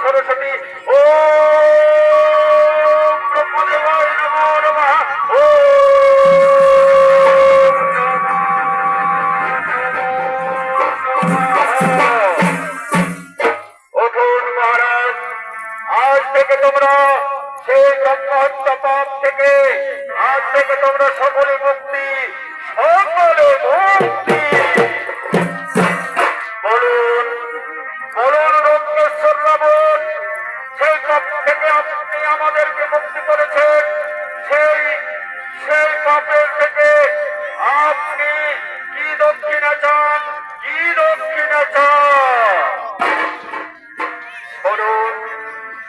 सरस्वती ओम ब्रह्मदेवाय नमो नमः। থেকে তোমরা সকলে মুক্তি, সকলে মুক্তি। বলুন বলুন রত্নেশ্বর রাবণ, সেই পাপ থেকে আপনি আমাদেরকে মুক্তি করেছেন, সেই সেই পাপের থেকে আপনি কি দক্ষিণা চান, কি দক্ষিণা চান? শুনুন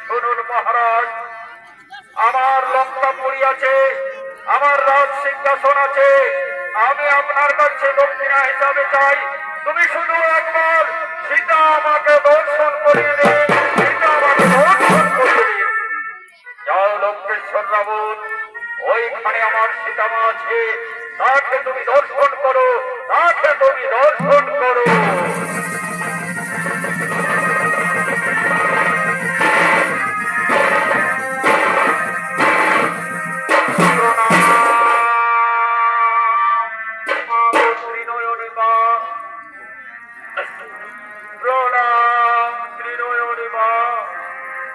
শুনুন মহারাজ, আমার লঙ্কাপুরী আছে, আমার রাজ সিংহাসন আছে, আমি আপনার কাছে দক্ষিণা হিসাবে চাই তুমি শুধু একবার সীতা আমাকে দর্শন করিয়ে দিন, সীতা আমাকে দর্শন করিয়ে দিন। যাও লঙ্কেশ্বর রাবণ, ওইখানে আমার সীতামা আছে, তাকে তুমি দর্শন করো, তাকে তুমি দর্শন করো।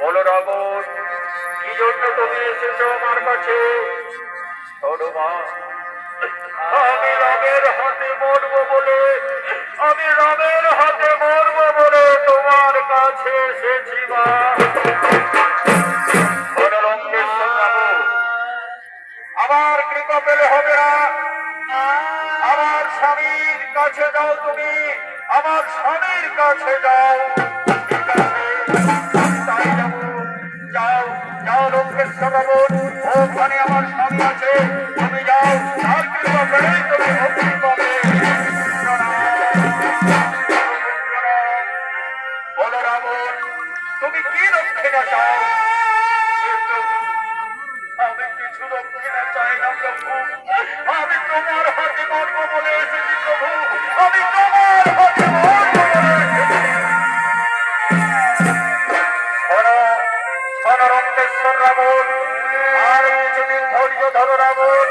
বলো রাবণ, কি জন্য তুমি এসেছো আমার কাছে? আমি রামের হাতে মরবো বলে, আমি রামের হাতে মরবো বলে তোমার কাছে এসেছি মা। আমার কৃপা পেলে হবে না, আমার স্বামীর কাছে যাও, তুমি আমার স্বামীর কাছে যাও। ঠিক আছে, তাই যাবো। যাও যাও লঙ্কেশ্বর রাবণ, ওখানে আমার স্বামী আছে, তুমি যাও, তার কৃপা পেলেই তুমি মুক্তি পাবে। বলো রাবণ, তুমি কি দক্ষিণা চাও? আমি কিছু দক্ষিণা চাই না প্রভু, আমি তোমার হাতে মরবো বলে এসেছি প্রভু, আমি তোমার হাতে মরবো বলে এসেছি। রত্নেশ্বর রাবণ, আর কিছুদিন ধৈর্য ধরো রাবণ,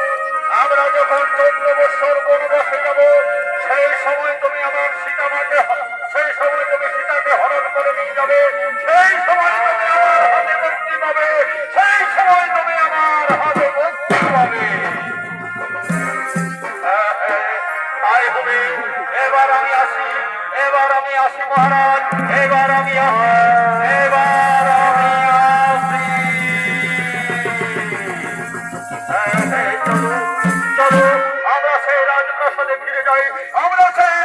আমরা যখন 14 বৎসর বনবাসে যাব, সেই সময় তুমি আমার সীতামাকে, সেই সময় তুমি সীতাকে হরণ করে নিয়ে যাবে, সেই সময় তুমি আমার হাতে মুক্তি পাবে, সেই সময় তুমি আমার হাতে মুক্তি পাবে। তাই হবে। এবার আমি আসি, এবার আমি আসি মহারাজ, এবার আমি আসি, এবার আমি আসি। চলো চলো, আমরা সেই রাজপ্রাসাদে ফিরে যাই, আমরা সেই